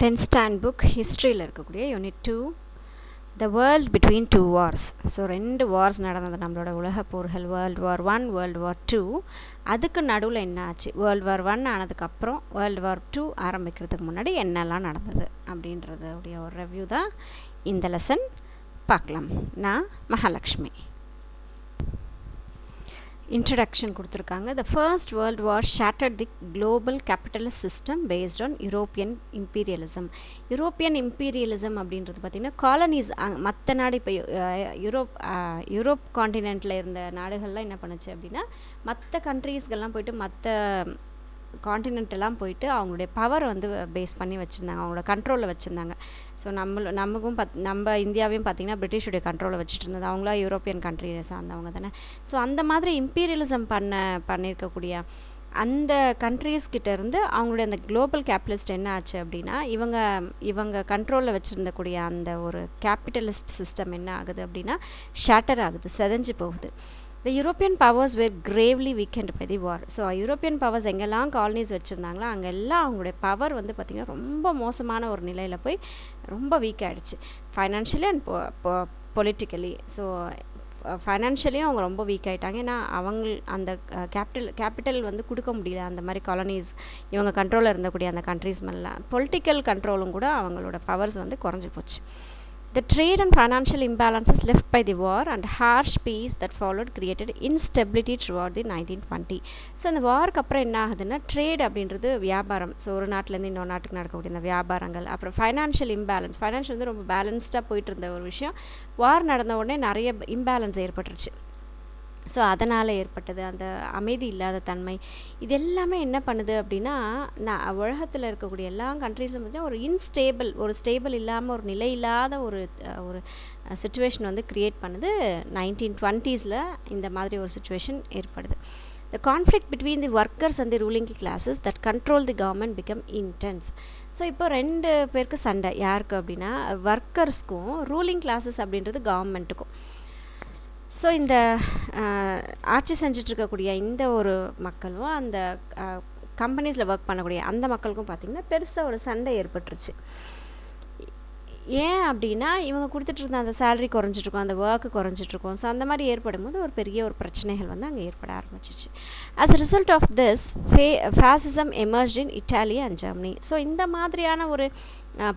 10th stand book ஹிஸ்ட்ரியில் இருக்கக்கூடிய unit 2 the world between two wars. So 2 wars நடந்தது நம்மளோட உலகப் போர்கள், வேர்ல்டு வார் 1, வேர்ல்டு வார் 2. அதுக்கு நடுவில் என்ன ஆச்சு, வேர்ல்டு வார் 1 ஆனதுக்கப்புறம் வேர்ல்டு வார் 2 ஆரம்பிக்கிறதுக்கு முன்னாடி என்னெல்லாம் நடந்தது அப்படின்றது உடைய ஒரு ரிவ்யூ தான் இந்த லெசன். பார்க்கலாம். நான் மகாலட்சுமி. இன்ட்ரடக்ஷன் கொடுத்துருக்காங்க. The first world war shattered the global capitalist system based on European imperialism. European imperialism அப்படின்றது பார்த்திங்கன்னா காலனிஸ், மற்ற நாடு இப்போ யூரோப் காண்டினென்ட்டில் இருந்த நாடுகள்லாம் என்ன பண்ணுச்சு அப்படின்னா மற்ற கண்ட்ரீஸ்கெல்லாம் போயிட்டு மற்ற காண்டினென்ட்டெல்லாம் போயிட்டு அவங்களுடைய பவர் வந்து பேஸ் பண்ணி வச்சுருந்தாங்க, அவங்களோட கண்ட்ரோலில் வச்சுருந்தாங்க. ஸோ நமக்கும் நம்ம இந்தியாவையும் பார்த்திங்கன்னா பிரிட்டிஷுடைய கண்ட்ரோலில் வச்சுட்டு இருந்தது. அவங்களாம் யூரோப்பியன் கண்ட்ரியை சார்ந்தவங்க தானே. ஸோ அந்த மாதிரி இம்பீரியலிசம் பண்ணியிருக்கக்கூடிய அந்த கண்ட்ரீஸ்கிட்ட இருந்து அவங்களுடைய அந்த குளோபல் கேபிட்டலிஸ்ட் என்ன ஆச்சு அப்படின்னா இவங்க கண்ட்ரோலில் வச்சுருந்தக்கூடிய அந்த ஒரு கேபிட்டலிஸ்ட் சிஸ்டம் என்ன ஆகுது அப்படின்னா ஷேட்டர் ஆகுது, செதஞ்சு போகுது. The European powers were gravely weakened by the war. So European powers எங்கெல்லாம் காலனிஸ் வச்சுருந்தாங்களோ அங்கெல்லாம் அவங்களுடைய பவர் வந்து பார்த்திங்கன்னா ரொம்ப மோசமான ஒரு நிலையில் போய் ரொம்ப வீக் ஆகிடுச்சு, ஃபைனான்ஷியலி அண்ட் பொலிட்டிக்கலி. ஸோ ஃபைனான்ஷியலியும் அவங்க ரொம்ப வீக் ஆகிட்டாங்க. ஏன்னா அந்த கேபிட்டல் வந்து கொடுக்க முடியல அந்த மாதிரி காலனிஸ், இவங்க கண்ட்ரோலில் இருந்தக்கூடிய அந்த கண்ட்ரீஸ் மேலாம். பொலிட்டிக்கல் கண்ட்ரோலும் கூட அவங்களோட பவர்ஸ் வந்து குறைஞ்சி போச்சு. The trade and financial imbalances left by the war and harsh peace that followed created instability throughout the 1920. So அந்த வாருக்கு அப்புறம் என்ன ஆகுதுன்னா ட்ரேட் அப்படின்றது வியாபாரம். ஸோ ஒரு நாட்டிலேருந்து இன்னொரு நாட்டுக்கு நடக்கக்கூடிய இந்த வியாபாரங்கள், அப்புறம் ஃபைனான்ஷியல் இம்பேலன்ஸ். ஃபைனான்ஷியல் வந்து ரொம்ப பேலன்ஸ்டாக போயிட்டு இருந்த ஒரு விஷயம் வார் நடந்த உடனே நிறைய இம்பேலன்ஸ் ஏற்பட்டுருச்சு. ஸோ அதனால் ஏற்பட்டது அந்த அமைதி இல்லாத தன்மை. இது எல்லாமே என்ன பண்ணுது அப்படின்னா உலகத்தில் இருக்கக்கூடிய எல்லா கண்ட்ரீஸ்லும் பார்த்திங்கன்னா ஒரு ஸ்டேபிள் இல்லாமல் ஒரு நிலை இல்லாத ஒரு சுச்சுவேஷன் வந்து க்ரியேட் பண்ணுது. 1920s இந்த மாதிரி ஒரு சுச்சுவேஷன் ஏற்படுது. The conflict between the workers and the ruling classes that control the government become intense. So இப்போ 2 பேருக்கு சண்டை. யாருக்கு அப்படின்னா ஒர்க்கர்ஸ்க்கும் ரூலிங் கிளாஸஸ் அப்படின்றது கவர்மெண்ட்டுக்கும். ஸோ இந்த ஆட்சி செஞ்சிட்ருக்கக்கூடிய இந்த ஒரு மக்களும் அந்த கம்பெனிஸில் ஒர்க் பண்ணக்கூடிய அந்த மக்களுக்கும் பார்த்திங்கன்னா பெருசாக ஒரு சண்டை ஏற்பட்டுருச்சு. ஏன் அப்படின்னா இவங்க கொடுத்துட்ருந்த அந்த சேலரி குறைஞ்சிட்ருக்கும், அந்த ஒர்க்கு குறைஞ்சிட்ருக்கும். ஸோ அந்த மாதிரி ஏற்படும் போது ஒரு பெரிய ஒரு பிரச்சனைகள் வந்து அங்கே ஏற்பட ஆரம்பிச்சிச்சு. As a result of this fascism emerged in Italy and Germany. So இந்த மாதிரியான ஒரு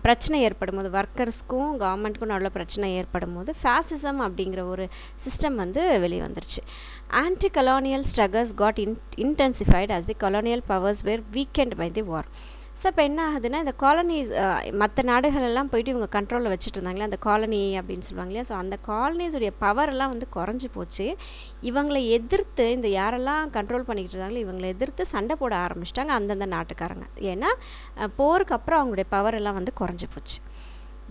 பிரச்சனை ஏற்படும் போது, ஒர்க்கர்ஸ்க்கும் கவர்மெண்ட்டுக்கும் நல்ல பிரச்சனை ஏற்படும் போது ஃபேசிசம் அப்படிங்கிற ஒரு சிஸ்டம் வந்து வெளியே வந்துருச்சு. Anti colonial struggles got intensified as the colonial powers were weakened by the war. So இப்போ என்ன ஆகுதுன்னா இந்த காலனிஸ், மற்ற நாடுகளெல்லாம் போயிட்டு இவங்க கண்ட்ரோலில் வச்சுட்டு இருந்தாங்களே அந்த காலனி அப்படின்னு சொல்லுவாங்க இல்லையா. ஸோ அந்த காலனிஸுடைய பவரெல்லாம் வந்து குறைஞ்சி போச்சு. இவங்களை எதிர்த்து இந்த யாரெல்லாம் கண்ட்ரோல் பண்ணிக்கிட்டு இருந்தாங்களோ இவங்களை எதிர்த்து சண்டை போட ஆரம்பிச்சிட்டாங்க அந்தந்த நாட்டுக்காரங்க. ஏன்னா போருக்கு அப்புறம் அவங்களுடைய பவரெல்லாம் வந்து குறைஞ்சி போச்சு.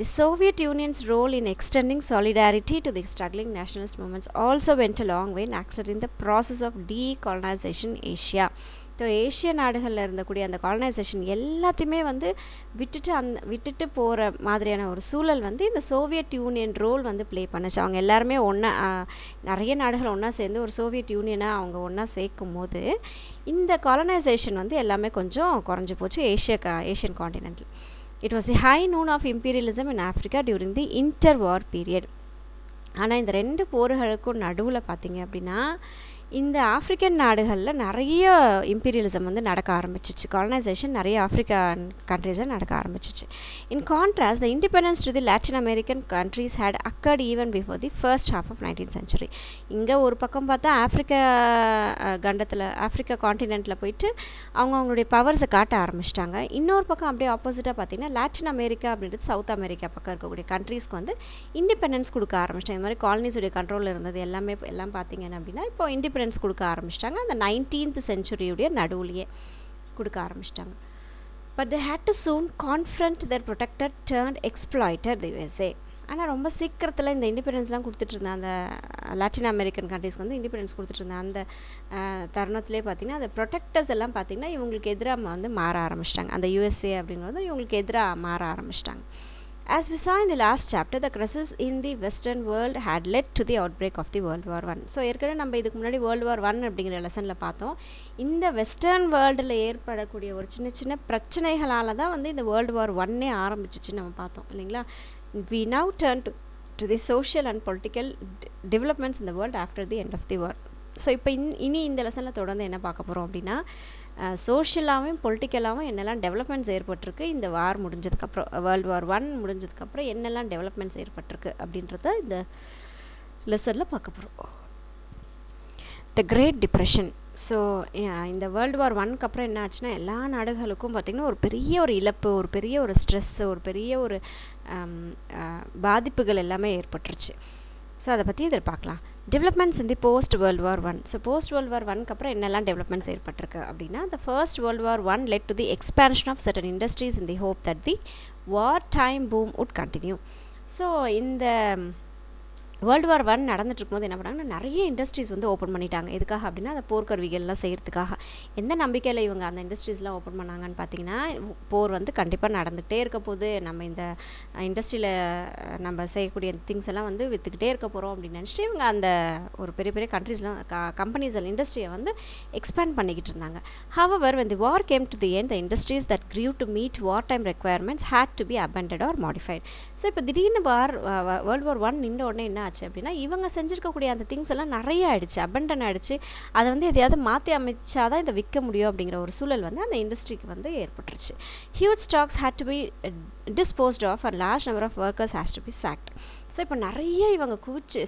The Soviet Union's role in extending solidarity to the struggling nationalist movements also went a long way in accelerating the process of decolonization in Asia. So Asia நாடுகளில் இருந்தக்கூடிய அந்த காலனைசேஷன் எல்லாத்தையுமே வந்து விட்டுட்டு போகிற மாதிரியான ஒரு சூழல் வந்து இந்த சோவியட் யூனியன் ரோல் வந்து ப்ளே பண்ணுச்சு. அவங்க எல்லாருமே ஒன்றா, நிறைய நாடுகள் ஒன்றா சேர்ந்து ஒரு சோவியட் யூனியனாக அவங்க ஒன்றா சேர்க்கும் போது இந்த காலனைசேஷன் வந்து எல்லாமே கொஞ்சம் குறைஞ்சி போச்சு Asian காண்டினென்ட்டில். It was the high noon of imperialism in Africa during the interwar period. ஆனால் இந்த 2 போர்களுக்கும் நடுவில் பார்த்திங்க அப்படின்னா இந்த ஆஃப்ரிக்கன் நாடுகளில் நிறைய இம்பீரியலிசம் வந்து நடக்க ஆரம்பிச்சிச்சு. காலனைசேஷன் நிறைய ஆஃப்ரிக்கன் கண்ட்ரீஸில் நடக்க ஆரம்பிச்சிச்சு. In contrast the independence to the Latin American countries had accorded even before the first half of 19th century. இங்கே ஒரு பக்கம் பார்த்தா ஆஃப்ரிக்கா காண்டினென்ட்டில் போயிட்டு அவங்களுடைய பவர்ஸை காட்ட ஆரம்பிச்சிட்டாங்க. இன்னொரு பக்கம் அப்படியே ஆப்போசிட்டாக பார்த்திங்கன்னா லாட்டின் அமெரிக்கா அப்படின்றது சவுத் அமெரிக்கா பக்கம் இருக்கக்கூடிய கண்ட்ரீஸ்க்கு வந்து இண்டிபெண்டன்ஸ் கொடுக்க ஆரம்பிச்சிட்டாங்க. இந்த மாதிரி காலனிஸுடைய கண்ட்ரோலில் இருந்தது எல்லாம் பார்த்திங்கன்னா அப்படின்னா இப்போ இண்டிபெண்டன்ஸ் கொடுக்க ஆரம்பிச்சிட்டாங்க. அந்த 19th century நடுவுலையே கொடுக்க ஆரம்பிச்சிட்டாங்க. But they had to soon confront their protector turned exploiter the USA. ஆனால் ரொம்ப சீக்கிரத்தில் இந்த இண்டிபெண்டன்ஸ்லாம் கொடுத்துட்டு இருந்தேன் அந்த லாட்டின் அமெரிக்கன் கண்ட்ரீஸ்க்கு வந்து இண்டிபெண்டன்ஸ் கொடுத்துட்டு இருந்தேன். அந்த தருணத்திலே பார்த்திங்கன்னா அந்த ப்ரொடெக்டர்ஸ் எல்லாம் பார்த்திங்கன்னா இவங்களுக்கு எதிராக வந்து மாற ஆரம்பிச்சிட்டாங்க. அந்த USA அப்படிங்கிறது இவங்களுக்கு எதிராக மாற ஆரம்பிச்சிட்டாங்க. As we saw in the last chapter, the crisis in the Western world had led to the outbreak of the World War I. So ஏற்கனவே நம்ம இதுக்கு முன்னாடி World War I அப்படிங்கிற லெசனில் பார்த்தோம். இந்த வெஸ்டர்ன் வேர்ல்டில் ஏற்படக்கூடிய ஒரு சின்ன சின்ன பிரச்சனைகளால் தான் வந்து இந்த World War I ஆரம்பிச்சிச்சுன்னு நம்ம பார்த்தோம் இல்லைங்களா. We now turn to the social and political developments in the world after the end of the war. So இப்போ இனி இந்த லெசனில் தொடர்ந்து என்ன பார்க்க போகிறோம் அப்படின்னா, சோஷியலாகவும் பொலிட்டிக்கலாகவும் என்னெல்லாம் டெவலப்மெண்ட்ஸ் ஏற்பட்டிருக்கு இந்த வார் முடிஞ்சதுக்கப்புறம், வேர்ல்டு வார் I முடிஞ்சதுக்கப்புறம் என்னெல்லாம் டெவலப்மெண்ட்ஸ் ஏற்பட்டிருக்கு அப்படின்றத இந்த லெசனில் பார்க்க போகிறோம். The great depression. ஸோ இந்த வேர்ல்டு வார் Iக்கு அப்புறம் என்ன ஆச்சுன்னா, எல்லா நாடுகளுக்கும் பார்த்திங்கன்னா ஒரு பெரிய ஒரு இழப்பு, ஒரு பெரிய ஒரு ஸ்ட்ரெஸ், ஒரு பெரிய ஒரு பாதிப்புகள் எல்லாமே ஏற்பட்டுருச்சு. ஸோ அதை பற்றி இதில் பார்க்கலாம். Developments in the post world war I. So post world war Iக்கு அப்புறம் என்னெல்லாம் டெவலப்மெண்ட்ஸ் ஏற்பட்டிருக்கு அப்படின்னா, the first world war I led to the expansion of certain industries in the hope that the war time boom would continue. So இந்த world war I நடந்துட்டு இருக்கும்போது என்ன பண்ணாங்கன்னா, நிறைய இண்டஸ்ட்ரீஸ் வந்து ஓப்பன் பண்ணிட்டாங்க. எதுக்காக அப்படின்னா, அந்த போர்க்கருவிகள்லாம் செய்கிறதுக்காக. எந்த நம்பிக்கையில் இவங்க அந்த இண்டஸ்ட்ரீஸ்லாம் ஓப்பன் பண்ணாங்கன்னு பார்த்தீங்கன்னா, போர் வந்து கண்டிப்பாக நடந்துகிட்டே இருக்க போது, நம்ம இந்த இண்டஸ்ட்ரியில் நம்ம செய்யக்கூடிய திங்ஸ் எல்லாம் வந்து விற்றுக்கிட்டே இருக்க போகிறோம் அப்படின்னு நினச்சிட்டு இவங்க அந்த ஒரு பெரிய பெரிய கண்ட்ரீஸ்லாம் கம்பெனிஸ் இண்டஸ்ட்ரியை வந்து எக்ஸ்பேண்ட் பண்ணிக்கிட்டு இருந்தாங்க. However, when the war came to the end, the industries that grew to meet wartime requirements had to be abandoned or modified. So இப்போ திடீர்னு வேர்ல்டு வார் I நின்ற உடனே என்ன ஆச்சு அப்படின்னா, இவங்க செஞ்சுருக்கக்கூடிய அந்த திங்ஸ் எல்லாம் நிறைய ஆயிடுச்சு, அபண்டன் ஆகிடுச்சு. அதை வந்து எதையாவது மாற்றி அமைச்சாதான் இதை விற்க முடியும் அப்படிங்கிற ஒரு சூழல் வந்து அந்த இண்டஸ்ட்ரிக்கு வந்து ஏற்பட்டுருச்சு. Huge stocks had to be disposed of, a large number of workers has to be sacked. So இப்போ நிறைய இவங்க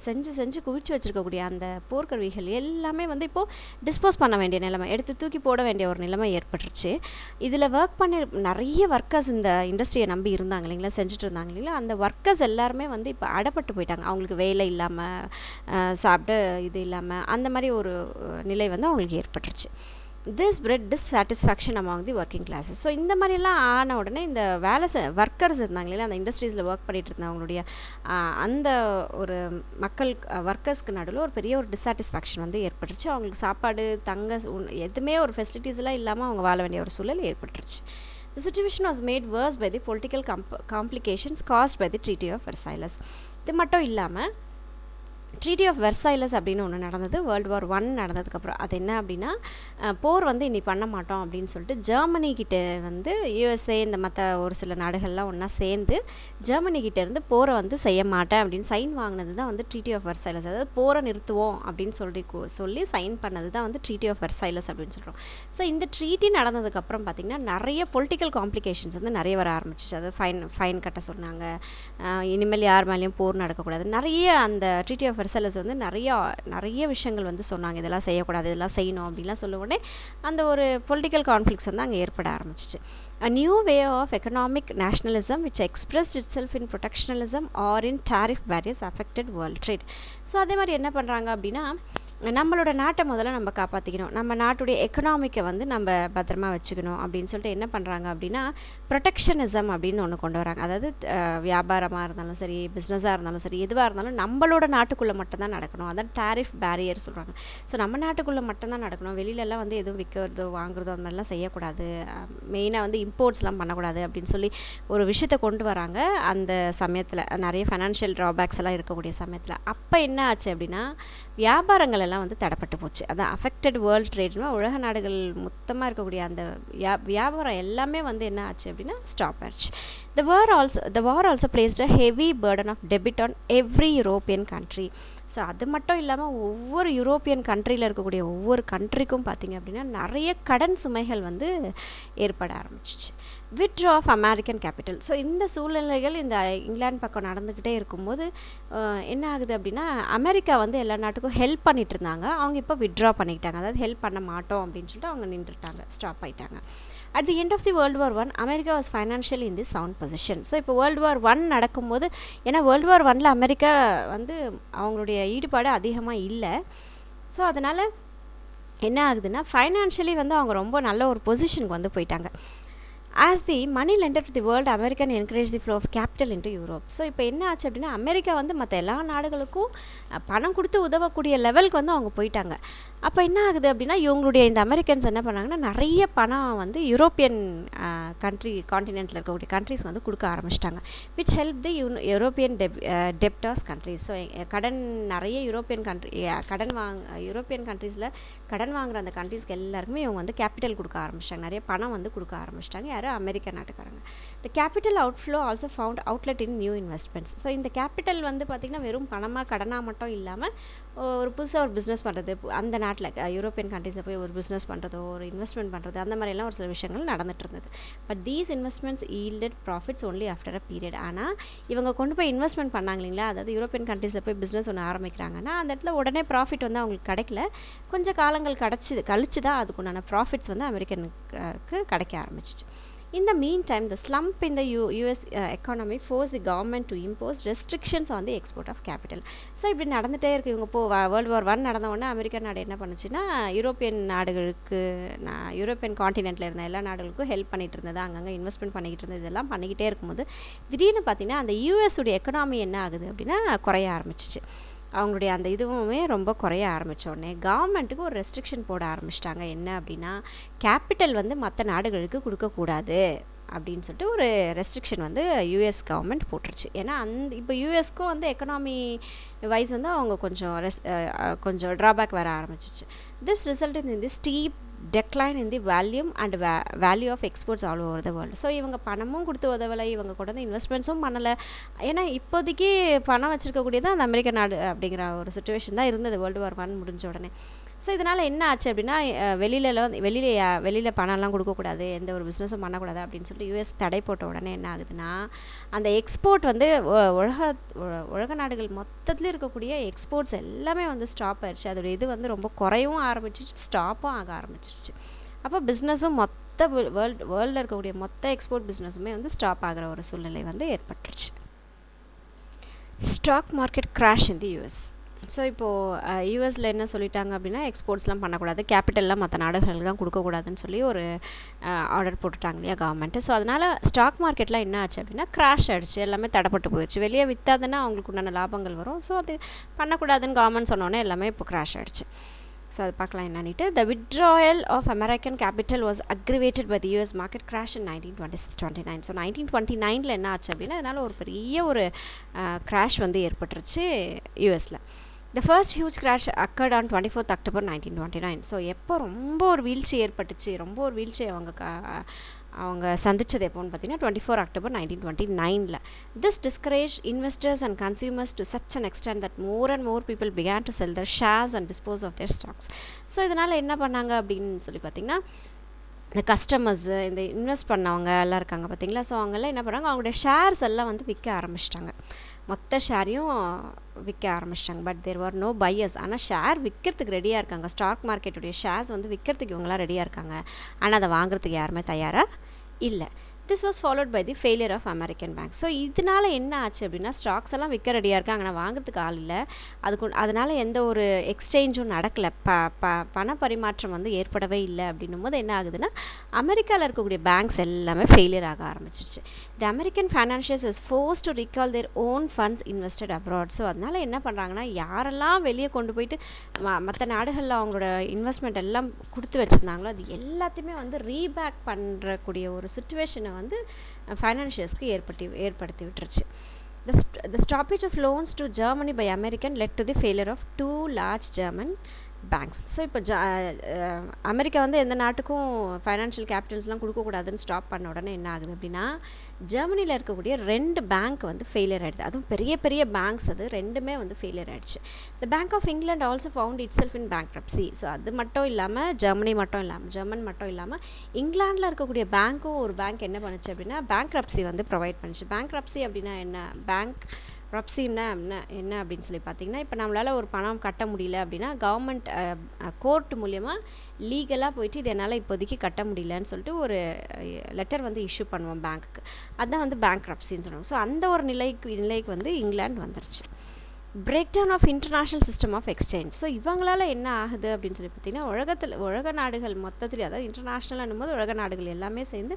செஞ்சு குவிச்சு வச்சுருக்கக்கூடிய அந்த போர்க்கருவிகள் எல்லாமே வந்து இப்போது டிஸ்போஸ் பண்ண வேண்டிய நிலைமை, எடுத்து தூக்கி போட வேண்டிய ஒரு நிலைமை ஏற்பட்டுருச்சு. இதில் ஒர்க் பண்ணி நிறைய ஒர்க்கர்ஸ் இந்த இண்டஸ்ட்ரியை நம்பி இருந்தாங்க இல்லைங்களா, செஞ்சுட்டு இருந்தாங்க இல்லைங்களா, அந்த ஒர்க்கர்ஸ் எல்லாருமே வந்து இப்போ அடப்பட்டு போயிட்டாங்க. அவங்களுக்கு வேலை இல்லாமல், சாப்பிட்டு இது இல்லாமல், அந்த மாதிரி ஒரு நிலை வந்து அவங்களுக்கு ஏற்பட்டுருச்சு. This bred dissatisfaction among the working classes. So இந்த மாதிரிலாம் ஆன உடனே இந்த ஒர்க்கர்ஸ் இருந்தாங்க இல்லையா, அந்த இண்டஸ்ட்ரீஸில் ஒர்க் பண்ணிகிட்டு இருந்தவங்களுடைய அந்த ஒரு மக்கள் ஒர்க்கர்ஸ்க்கு நடுவில் ஒரு பெரிய ஒரு டிஸ்சாட்டிஸ்ஃபேக்ஷன் வந்து ஏற்பட்டுருச்சு. அவங்களுக்கு சாப்பாடு, எதுவுமே ஒரு ஃபெசிலிட்டிஸ்லாம் இல்லாமல் அவங்க வாழ வேண்டிய ஒரு சூழல் ஏற்பட்டுருச்சு. The situation was made worse by the political complications caused by the Treaty of Versailles. இது மட்டும் இல்லாமல் ட்ரீட்டி ஆஃப் வெர்சைலஸ் அப்படின்னு ஒன்று நடந்தது வேர்ல்டு வார் I நடந்ததுக்கப்புறம். அது என்ன அப்படின்னா, போர் வந்து இனி பண்ண மாட்டோம் அப்படின்னு சொல்லிட்டு ஜெர்மனிக்கிட்ட வந்து USA இந்த மற்ற ஒரு சில நாடுகள்லாம் ஒன்றா சேர்ந்து ஜெர்மனிக்கிட்டேருந்து போரை வந்து செய்ய மாட்டேன் அப்படின்னு சைன் வாங்கினது தான் வந்து ட்ரீட்டி ஆஃப் வெர்சைலஸ். அதாவது போரை நிறுத்துவோம் அப்படின்னு சொல்லி சைன் பண்ணது தான் வந்து ட்ரீட்டி ஆஃப் வெர்சைலஸ் அப்படின்னு சொல்கிறோம். ஸோ இந்த ட்ரீட்டி நடந்ததுக்கப்புறம் பார்த்திங்கன்னா நிறைய பொலிட்டிக்கல் காம்ப்ளிகேஷன்ஸ் வந்து நிறைய வர ஆரம்பிச்சிச்சு. அதாவது ஃபைன் கட்ட சொன்னாங்க, இனிமேல் யார் மேலேயும் போர் நடக்கக்கூடாது, நிறைய அந்த ட்ரீட்டி ஆஃப் வெர்சைலஸ் வந்து நிறைய விஷயங்கள் வந்து சொன்னாங்க. இதெல்லாம் செய்யக்கூடாது, இதெல்லாம் செய்யணும் அப்படின்லாம் சொல்ல உடனே அந்த ஒரு பொலிட்டிக்கல் கான்ஃப்ளிக்ஸ் வந்து அங்கே ஏற்பட ஆரம்பிச்சிச்சு. A new way of economic nationalism which expressed itself in protectionism or in tariff barriers affected world trade. So அதே மாதிரி என்ன பண்ணுறாங்க அப்படின்னா, நம்மளோட நாட்டை முதல்ல நம்ம காப்பாற்றிக்கணும், நம்ம நாட்டுடைய எக்கனாமிக்கை வந்து நம்ம பத்திரமா வச்சுக்கணும் அப்படின்னு சொல்லிட்டு என்ன பண்ணுறாங்க அப்படின்னா, ப்ரொடெக்ஷனிசம் அப்படின்னு ஒன்று கொண்டு வராங்க. அதாவது வியாபாரமாக இருந்தாலும் சரி, பிஸ்னஸாக இருந்தாலும் சரி, எதுவாக இருந்தாலும் நம்மளோட நாட்டுக்குள்ளே மட்டும்தான் நடக்கணும். அதான் டேரிஃப் பேரியர் சொல்கிறாங்க. ஸோ நம்ம நாட்டுக்குள்ளே மட்டும்தான் நடக்கணும், வெளியிலலாம் வந்து எதுவும் விற்கிறதோ வாங்குறதோ அந்த மாதிரிலாம் செய்யக்கூடாது, மெயினாக வந்து இம்போர்ட்ஸ்லாம் பண்ணக்கூடாது அப்படின்னு சொல்லி ஒரு விஷயத்தை கொண்டு வராங்க. அந்த சமயத்தில் நிறைய ஃபைனான்ஷியல் ட்ராபேக்ஸ் எல்லாம் இருக்கக்கூடிய சமயத்தில் அப்போ என்ன ஆச்சு அப்படின்னா, வியாபாரங்கள் எல்லாம் வந்து தடைப்பட்டு போச்சு. அதான் அஃபெக்டட் வேர்ல்ட் ட்ரேட்னா உலக நாடுகள் மொத்தமாக இருக்கக்கூடிய அந்த வியாபாரம் எல்லாமே வந்து என்ன ஆச்சு அப்படின்னா ஸ்டாப் ஆயிடுச்சு. The war also placed a heavy burden of debit on every European country. So அது மட்டும் இல்லாமல் ஒவ்வொரு யூரோப்பியன் கண்ட்ரியில் இருக்கக்கூடிய ஒவ்வொரு கண்ட்ரிக்கும் பார்த்திங்க அப்படின்னா நிறைய கடன் சுமைகள் வந்து ஏற்பட ஆரம்பிச்சிச்சு. Withdraw of American capital. So இந்த சூழ்நிலைகள் இந்த இங்கிலாந்து பக்கம் நடந்துக்கிட்டே இருக்கும்போது என்ன ஆகுது அப்படின்னா, அமெரிக்கா வந்து எல்லா நாட்டுக்கும் ஹெல்ப் பண்ணிகிட்டு இருந்தாங்க, அவங்க இப்போ வித்ட்ரா பண்ணிக்கிட்டாங்க. அதாவது ஹெல்ப் பண்ண மாட்டோம் அப்படின்னு சொல்லிட்டு அவங்க நின்றுட்டாங்க, ஸ்டாப் ஆகிட்டாங்க. At the end of the World War I, America was financially in this sound position. So இப்போ வேர்ல்டு வார் I நடக்கும்போது, ஏன்னா வேர்ல்டு வார் Iல அமெரிக்கா வந்து அவங்களுடைய ஈடுபாடு அதிகமாக இல்லை. ஸோ அதனால் என்ன ஆகுதுன்னா, ஃபைனான்ஷியலி வந்து அவங்க ரொம்ப நல்ல ஒரு பொசிஷனுக்கு வந்து போயிட்டாங்க. As the money lender to the world American encourage the flow of capital into Europe. So இப்போ என்ன ஆச்சு அப்படின்னா அமெரிக்கா வந்து மற்ற எல்லா நாடுகளுக்கும் பணம் கொடுத்து உதவக்கூடிய லெவலுக்கு வந்து அவங்க போயிட்டாங்க. அப்போ என்ன ஆகுது அப்படின்னா இவங்களுடைய இந்த அமெரிக்கன்ஸ் என்ன பண்ணாங்கன்னா நிறைய பணம் வந்து யூரோப்பியன் கான்டினென்ட்டில் இருக்கக்கூடிய கண்ட்ரிஸ் வந்து கொடுக்க ஆரம்பிச்சிட்டாங்க. Which help the European debtors countries. So நிறைய யூரோப்பியன் கண்ட்ரீஸில் கடன் வாங்குற அந்த கண்ட்ரீஸ்க்கு எல்லாருக்குமே இவங்க வந்து கேபிட்டல் கொடுக்க ஆரம்பிச்சிட்டாங்க, நிறைய பணம் வந்து கொடுக்க ஆரம்பிச்சிட்டாங்க. யார்? அமெரிக்க நாட்டுக்காரங்க. The capital outflow also found outlet in new investments. So இந்த கேபிட்டல் வந்து பார்த்திங்கன்னா வெறும் பணமாக கடனாக மட்டும் இல்லாமல் ஒரு புதுசாக ஒரு பிஸ்னஸ் பண்ணுறது, அந்த நாட்டில் யூரோப்பியன் கண்ட்ரீஸில் போய் ஒரு பிஸ்னஸ் பண்ணுறதோ ஒரு இன்வெஸ்ட்மெண்ட் பண்ணுறது, அந்த மாதிரிலாம் ஒரு சில விஷயங்கள் நடந்துட்டு இருந்தது. But these investments yielded profits only after a period. ஆனால் இவங்க கொண்டு போய் இன்வெஸ்ட்மெண்ட் பண்ணாங்க இல்லைங்களா, அதாவது யூரோப்பியன் கண்ட்ரீஸில் போய் பிஸ்னஸ் ஒன்று ஆரம்பிக்கிறாங்கன்னா அந்த இடத்துல உடனே ப்ராஃபிட் வந்து அவங்களுக்கு கிடைக்கல. கொஞ்சம் காலங்கள் கழிச்சு தான் அதுக்குண்டான ப்ராஃபிட்ஸ் வந்து அமெரிக்கனுக்கு கிடைக்க ஆரம்பிச்சிச்சு. In the meantime, the slump in the US economy forced the government to impose restrictions on the export of capital. So இப்படி நடந்துகிட்டே இருக்குது. இவங்க வேர்ல்டு வார் 1 நடந்த உடனே அமெரிக்கா நாடு என்ன பண்ணுச்சுன்னா யூரோப்பியன் நாடுகளுக்கு யூரோப்பியன் காண்டினென்ட்டில் இருந்த எல்லா நாடுகளுக்கும் ஹெல்ப் பண்ணிகிட்டு இருந்தது, அங்கங்கே இன்வெஸ்ட்மெண்ட் பண்ணிக்கிட்டு இருந்தது. இதெல்லாம் பண்ணிக்கிட்டே இருக்கும்போது திடீர்னு பார்த்திங்கன்னா அந்த யூஎஸுடைய எக்கனாமி என்ன ஆகுது அப்படின்னா குறைய ஆரம்பிச்சிச்சு. அவங்களுடைய அந்த இதுவுமே ரொம்ப குறைய ஆரம்பித்த உடனே கவர்மெண்ட்டுக்கு ஒரு ரெஸ்ட்ரிக்ஷன் போட ஆரம்பிச்சிட்டாங்க. என்ன அப்படின்னா கேபிட்டல் வந்து மற்ற நாடுகளுக்கு கொடுக்கக்கூடாது அப்படின்னு சொல்லிட்டு ஒரு ரெஸ்ட்ரிக்ஷன் வந்து யூஎஸ் கவர்மெண்ட் போட்டுருச்சு. ஏன்னா இப்போ யூஎஸ்க்கும் வந்து எக்கனாமி வைஸ் வந்து அவங்க கொஞ்சம் ட்ராபேக் வர ஆரம்பிச்சிச்சு. This result in the steep decline in the volume and value of exports all over the world. So இவங்க பணமும் கொடுத்து உதவலை, இவங்க கொண்டு வந்து இன்வெஸ்ட்மெண்ட்ஸும் பண்ணலை. ஏன்னா இப்போதைக்கு பணம் வச்சுருக்கக்கூடியது அந்த அமெரிக்க நாடு அப்படிங்கிற ஒரு சுச்சுவேஷன் தான் இருந்தது வேர்ல்டு வார் 1 முடிஞ்ச உடனே. ஸோ இதனால் என்ன ஆச்சு அப்படின்னா வெளியில் பணம்லாம் கொடுக்கக்கூடாது, எந்த ஒரு பிஸ்னஸும் பண்ணக்கூடாது அப்படின்னு சொல்லிட்டு யூஎஸ் தடை போட்ட உடனே என்ன ஆகுதுன்னா அந்த எக்ஸ்போர்ட் வந்து உலக நாடுகள் மொத்தத்தில் இருக்கக்கூடிய எக்ஸ்போர்ட்ஸ் எல்லாமே வந்து ஸ்டாப் ஆயிடுச்சு. அதோடைய இது வந்து ரொம்ப குறையவும் ஆரம்பிச்சிச்சு, ஸ்டாப்பும் ஆக ஆரம்பிச்சிருச்சு. அப்போ பிஸ்னஸும் மொத்த வேர்ல்டில் இருக்கக்கூடிய மொத்த எக்ஸ்போர்ட் பிஸ்னஸுமே வந்து ஸ்டாப் ஆகிற ஒரு சூழ்நிலை வந்து ஏற்பட்டுருச்சு. Stock market crash in the US. So இப்போது யூஎஸில் என்ன சொல்லிட்டாங்க அப்படின்னா எக்ஸ்போர்ட்ஸ்லாம் பண்ணக்கூடாது, கேபிட்டல்லாம் மற்ற நாடுகளுக்கு தான் கொடுக்கக்கூடாதுன்னு சொல்லி ஒரு ஆர்டர் போட்டுட்டாங்க இல்லையா கவர்மெண்ட்டு. ஸோ அதனால் ஸ்டாக் மார்க்கெட்டில் என்ன ஆச்சு அப்படின்னா கிராஷ் ஆகிடுச்சு, எல்லாமே தடைப்பட்டு போயிடுச்சு. வெளியே விற்றாதுன்னா அவங்களுக்கு உண்டான லாபங்கள் வரும். ஸோ அது பண்ணக்கூடாதுன்னு கவர்மெண்ட் சொன்னோன்னே எல்லாமே இப்போ கிராஷ் ஆகிடுச்சு. ஸோ அது பார்க்கலாம் என்னன்னிட்டு. The withdrawal of American capital was aggravated by the US market crash in 1929. So 1929 என்ன ஆச்சு அப்படின்னா அதனால் ஒரு பெரிய ஒரு கிராஷ் வந்து ஏற்பட்டுருச்சு யூஎஸில். The first huge crash occurred on 24th October 1929. So எப்போ ரொம்ப ஒரு வீழ்ச்சி ஏற்பட்டுச்சு, ரொம்ப ஒரு வீழ்ச்சி அவங்க சந்தித்தது எப்போன்னு பார்த்தீங்கன்னா 24 October 1929. This discouraged investors and consumers to such an extent that more and more people began to sell their shares and dispose of their stocks. So இதனால் என்ன பண்ணாங்க அப்படின்னு சொல்லி பார்த்திங்கன்னா இந்த கஸ்டமர்ஸு இந்த இன்வெஸ்ட் பண்ணவங்க எல்லாம் இருக்காங்க பார்த்திங்களா. ஸோ அவங்கெல்லாம் என்ன பண்ணாங்க, அவங்களுடைய ஷேர்ஸ் எல்லாம் வந்து விற்க ஆரம்பிச்சிட்டாங்க, மொத்த ஷேரையும் விற்க ஆரம்பிச்சிட்டாங்க. But there are no buyers. ஆனால் ஷேர் விற்கிறதுக்கு ரெடியாக இருக்காங்க, ஸ்டாக் மார்க்கெட்டுடைய ஷேர்ஸ் வந்து விற்கிறதுக்கு இவங்களாம் ரெடியாக இருக்காங்க. ஆனால் அதை வாங்குறதுக்கு யாருமே தயாராக இல்லை. This was followed by the failure of American bank. So இதனால் என்ன ஆச்சு அப்படின்னா ஸ்டாக்ஸ் எல்லாம் விற்க ரெடியாக இருக்காங்க, ஆனால் வாங்குறதுக்கு ஆள் இல்லை. அதனால் எந்த ஒரு எக்ஸ்சேஞ்சும் நடக்கலை, பண பரிமாற்றம் வந்து ஏற்படவே இல்லை. அப்படின்னும் போது என்ன ஆகுதுன்னா அமெரிக்காவில் இருக்கக்கூடிய பேங்க்ஸ் எல்லாமே ஃபெயிலியர் ஆக ஆரம்பிச்சிருச்சு. தி American financials is force to recall their own funds invested abroad. So அதனால் என்ன பண்ணுறாங்கன்னா யாரெல்லாம் வெளியே கொண்டு போயிட்டு மற்ற நாடுகளில் அவங்களோட இன்வெஸ்ட்மெண்ட் எல்லாம் கொடுத்து வச்சுருந்தாங்களோ அது எல்லாத்தையுமே வந்து ரீபேக் பண்ணுறக்கூடிய ஒரு சுச்சுவேஷனை வந்து ஃபைனான்ஷியல்ஸ்க்கு ஏற்படுத்தி விட்டுருச்சு. The stoppage of loans to Germany by American led to the failure of 2 large German banks. So இப்போ அமெரிக்கா வந்து எந்த நாட்டுக்கும் ஃபைனான்ஷியல் கேபிட்டல்ஸ்லாம் கொடுக்கக்கூடாதுன்னு ஸ்டாப் பண்ண உடனே என்ன ஆகுது அப்படின்னா ஜெர்மனியில் இருக்கக்கூடிய 2 பேங்க் வந்து ஃபெயிலியர் ஆகிடுது. அதுவும் பெரிய பெரிய பேங்க்ஸ், அது ரெண்டுமே வந்து ஃபெயிலியர் ஆகிடுச்சு. The bank of England also found itself in bankruptcy. So அது மட்டும் இல்லாமல் ஜெர்மன் மட்டும் இல்லாமல் இங்கிலாண்டில் இருக்கக்கூடிய பேங்க்கும் ஒரு பேங்க் என்ன பண்ணுச்சு அப்படின்னா பேங்க்ரப்சி வந்து ப்ரொவைட் பண்ணுச்சு. பேங்க்ரப்சி அப்படின்னா என்ன, பேங்க்ரப்சின்னா என்ன அப்படின்னு சொல்லி பார்த்தீங்கன்னா இப்போ நம்மளால் ஒரு பணம் கட்ட முடியல அப்படின்னா கவர்மெண்ட் கோர்ட் மூலயமா லீகலாக போயிட்டு இது என்னால் இப்போதைக்கு கட்ட முடியலன்னு சொல்லிட்டு ஒரு லெட்டர் வந்து இஷ்யூ பண்ணுவோம் பேங்க்குக்கு. அதுதான் வந்து பேங்க்ரப்சின்னு சொல்லுவாங்க. ஸோ அந்த ஒரு நிலைக்கு வந்து இங்கிலாந்து வந்துருச்சு. Break down of international system of exchange. So இவங்களால் என்ன ஆகுது அப்படின்னு சொல்லி பார்த்திங்கன்னா, உலக நாடுகள் மொத்தத்தில், அதாவது இன்டர்நேஷ்னல் போது உலக நாடுகள் எல்லாமே சேர்ந்து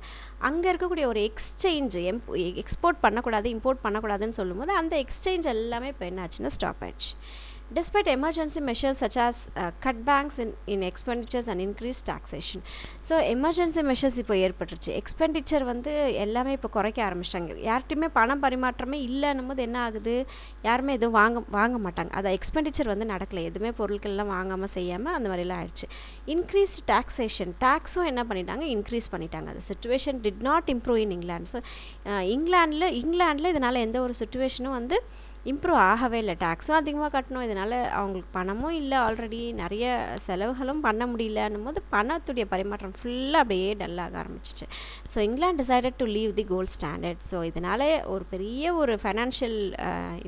அங்கே இருக்கக்கூடிய ஒரு எக்ஸ்சேஞ்ச் எக்ஸ்போர்ட் பண்ணக்கூடாது, இம்போர்ட் பண்ணக்கூடாதுன்னு சொல்லும்போது அந்த எக்ஸ்சேஞ்ச் எல்லாமே இப்போ என்ன ஆச்சுன்னா ஸ்டாப் ஆயிடுச்சு. Despite emergency measures such as cutbacks in expenditures and increased taxation. So emergency measures இப்போ ஏற்பட்டுருச்சு. எக்ஸ்பெண்டிச்சர் எல்லாமே இப்போ குறைக்க ஆரம்பிச்சிட்டாங்க. யார்கிட்டையுமே பணம் பரிமாற்றமே இல்லைன்னும் போது என்ன ஆகுது, யாருமே எதுவும் வாங்க மாட்டாங்க. அதை எக்ஸ்பெண்டிச்சர் நடக்கலை, எதுவுமே பொருட்கள்லாம் வாங்காமல் செய்யாமல் அந்த மாதிரிலாம் ஆயிடுச்சு. இன்க்ரீஸ்ட் டாக்ஸேஷன், டேக்ஸும் என்ன பண்ணிட்டாங்க, இன்க்ரீஸ் பண்ணிட்டாங்க. அந்த situation did not improve in England. So இங்கிலாண்டில் இதனால் எந்த ஒரு சுச்சுவேஷனும் இம்ப்ரூவ் ஆகவே இல்லை. டேக்ஸும் அதிகமாக கட்டணும், இதனால் அவங்களுக்கு பணமும் இல்லை, ஆல்ரெடி நிறைய செலவுகளும் பண்ண முடியலன்னும் போது பணத்துடைய பரிமாற்றம் ஃபுல்லாக அப்படியே டல்லாக ஆரம்பிச்சிச்சு. So England decided to leave the gold standard. So இதனால் ஒரு பெரிய ஒரு ஃபைனான்ஷியல்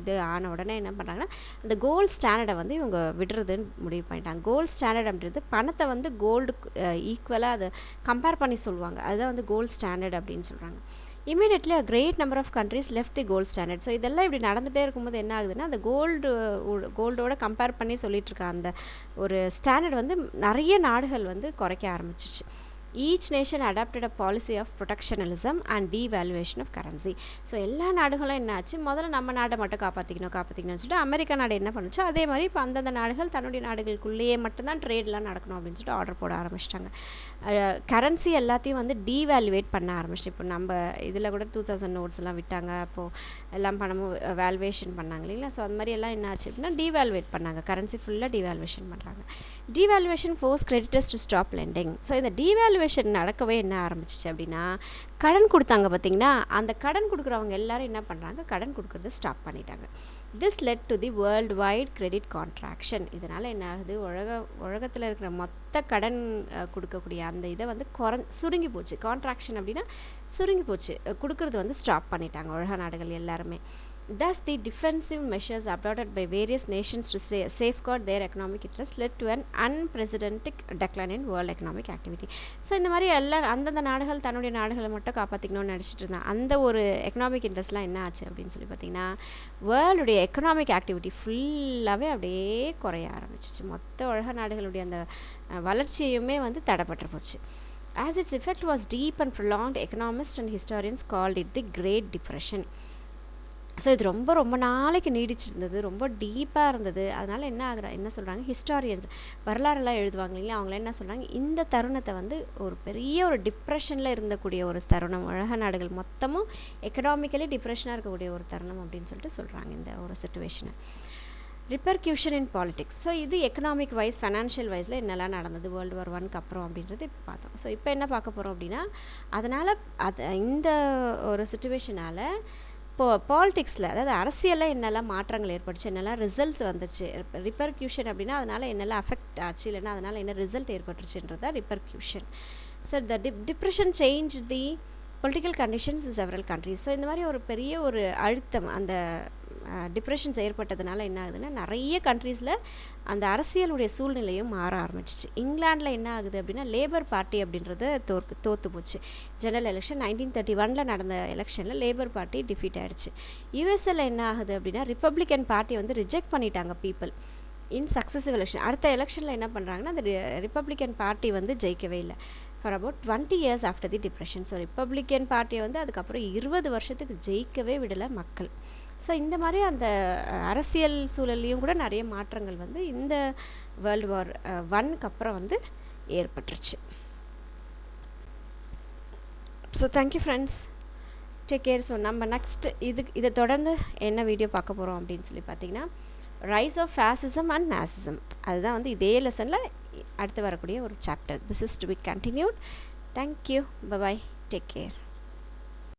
இது ஆன உடனே என்ன பண்ணுறாங்கன்னா, அந்த கோல்டு ஸ்டாண்டர்டை இவங்க விடுறதுன்னு முடிவு பண்ணிட்டாங்க. கோல்டு ஸ்டாண்டர்ட் அப்படின்றது பணத்தை கோல்டு ஈக்குவலாக அதை கம்பேர் பண்ணி சொல்லுவாங்க, அதுதான் கோல்டு ஸ்டாண்டர்ட் அப்படின்னு சொல்கிறாங்க. Immediately a great number of countries left the gold standard. So இதெல்லாம் இப்படி நடந்துகிட்டே இருக்கும்போது என்ன ஆகுதுன்னா, அந்த கோல்டோட கம்பேர் பண்ணி சொல்லிட்டு இருக்க அந்த ஒரு ஸ்டாண்டர்ட் நிறைய நாடுகள் குறைக்க ஆரம்பிச்சிருச்சு. Each nation adopted a policy of protectionalism and devaluation of currency. So எல்லா நாடுகளும் என்ன ஆச்சு, முதல்ல நம்ம நாட்டை மட்டும் காப்பாற்றிக்கணும்னு சொல்லிட்டு அமெரிக்கா நாடு என்ன பண்ணுச்சு, அதே மாதிரி இப்போ அந்தந்த நாடுகள் தன்னுடைய நாடுகளுக்குள்ளேயே மட்டும்தான் ட்ரேட்லாம் நடக்கணும் அப்படின்னு சொல்லிட்டு ஆர்டர் போட ஆரம்பிச்சிட்டாங்க. கரன்சி எல்லாத்தையும் டீவேல்யூவேட் பண்ண ஆரம்பிச்சிட்டு. இப்போ நம்ம இதில் கூட 2000 நோட்ஸ்லாம் விட்டாங்க, அப்போது எல்லாம் பணமும் வேல்யூவேஷன் பண்ணாங்க இல்லைங்களா. ஸோ அந்த மாதிரி எல்லாம் என்ன ஆச்சு அப்படின்னா டீவேல்யூவேட் பண்ணாங்க, கரன்சி ஃபுல்லாக டீவேல்யூவேஷன் பண்ணுறாங்க. Devaluation forces creditors to stop lending. So இந்த டீவேல்யூவேஷன் நடக்கவே என்ன ஆரம்பிச்சிச்சு அப்படின்னா, கடன் கொடுத்தாங்க பார்த்தீங்கன்னா, அந்த கடன் கொடுக்குறவங்க எல்லாரும் என்ன பண்ணுறாங்க, கடன் கொடுக்குறத ஸ்டாப் பண்ணிட்டாங்க. This led to the world wide credit contraction. இதனால் என்ன ஆகுது, உலகத்தில் இருக்கிற மொத்த கடன் கொடுக்கக்கூடிய அந்த இதை சுருங்கி போச்சு. கான்ட்ராக்ஷன் அப்படின்னா சுருங்கி போச்சு, கொடுக்குறது ஸ்டாப் பண்ணிட்டாங்க உலக நாடுகள் எல்லாருமே. Thus, the defensive measures adopted by various nations to safeguard their economic interests led to an unprecedented decline in world economic activity. So இந்த மாதிரி அந்தந்த நாடுகள் தன்னுடைய நாடுகளை மட்டும் காப்பாற்றிக்கணும்னு நினச்சிட்டு இருந்தாங்க. அந்த ஒரு எக்கனாமிக் இன்ட்ரெஸ்ட்லாம் என்ன ஆச்சு அப்படின்னு சொல்லி பார்த்தீங்கன்னா, வேர்ல்டுடைய எக்கனாமிக் ஆக்டிவிட்டி ஃபுல்லாகவே அப்படியே குறைய ஆரம்பிச்சிச்சு. மொத்த உலக நாடுகளுடைய அந்த வளர்ச்சியுமே தடைப்பட்டு போச்சு. As its effect was deep and prolonged, economists and historians called it the Great Depression. So இது ரொம்ப நாளைக்கு நீடிச்சிருந்தது, ரொம்ப டீப்பாக இருந்தது. அதனால் என்ன சொல்கிறாங்க, ஹிஸ்டாரியன்ஸ் வரலாறுலாம் எழுதுவாங்க இல்லைங்களா, அவங்கள என்ன சொல்கிறாங்க, இந்த தருணத்தை ஒரு பெரிய ஒரு டிப்ரெஷனில் இருந்தக்கூடிய ஒரு தருணம், உலக நாடுகள் மொத்தமும் எக்கனாமிக்கலி டிப்ரெஷனாக இருக்கக்கூடிய ஒரு தருணம் அப்படின்னு சொல்லிட்டு சொல்கிறாங்க இந்த ஒரு சிச்சுவேஷனை. ரிப்பர்க்யூஷன் இன் பாலிட்டிக்ஸ். ஸோ இது எக்கனாமிக் வைஸ், ஃபைனான்ஷியல் வைஸில் என்னெல்லாம் நடந்தது World War I அப்புறம் அப்படின்றது இப்போ பார்த்தோம். ஸோ இப்போ என்ன பார்க்க போகிறோம் அப்படின்னா, அதனால் இந்த ஒரு சிச்சுவேஷனால் இப்போது பாலிட்டிக்ஸில், அதாவது அரசியலில் என்னெல்லாம் மாற்றங்கள் ஏற்பட்டுச்சு, என்னெல்லாம் ரிசல்ட்ஸ் வந்துச்சு. ரிப்பர்க்யூஷன் அப்படின்னா அதனால் என்னெல்லாம் அஃபெக்ட் ஆச்சு, இல்லைன்னா அதனால் என்ன ரிசல்ட் ஏற்பட்டுச்சுன்றதா repercussion. So the depression change the political conditions in several countries. So இந்த மாதிரி ஒரு பெரிய ஒரு அழுத்தம், அந்த டிப்ரெஷன்ஸ் ஏற்பட்டதுனால என்ன ஆகுதுன்னா, நிறைய கண்ட்ரீஸில் அந்த அரசியலுடைய சூழ்நிலையும் மாற ஆரம்பிச்சிச்சு. இங்கிலாண்டில் என்ன ஆகுது அப்படின்னா, லேபர் பார்ட்டி அப்படின்றது தோற்று போச்சு. ஜெனரல் எலெக்ஷன் 1931 நடந்த எலெக்ஷனில் லேபர் பார்ட்டி டிஃபீட் ஆகிடுச்சு. யூஎஸ்ஏல என்ன ஆகுது அப்படின்னா, ரிப்பப்ளிக்கன் பார்ட்டி ரிஜெக்ட் பண்ணிட்டாங்க பீப்புள் இன் சக்ஸசிவ் எலெக்ஷன். அடுத்த எலெக்ஷனில் என்ன பண்ணுறாங்கன்னா, அந்த ரிப்பப்ளிக்கன் பார்ட்டி ஜெயிக்கவே இல்லை for about 20 years after the depression. So Republican பார்ட்டியை அதுக்கப்புறம் 20 வருஷத்துக்கு ஜெயிக்கவே விடலை மக்கள். ஸோ இந்த மாதிரி அந்த அரசியல் சூழல்லையும் கூட நிறைய மாற்றங்கள் இந்த World War I அப்புறம் ஏற்பட்டுருச்சு. So thank you friends, take care. So நம்ம நெக்ஸ்ட் இதை தொடர்ந்து என்ன வீடியோ பார்க்க போகிறோம் அப்படின்னு சொல்லி பார்த்தீங்கன்னா, rise of fascism and Nazism. அதுதான் இதே லெசனில் அடுத்து வரக்கூடிய ஒரு chapter. This is to be continued. Thank you, bye, take care.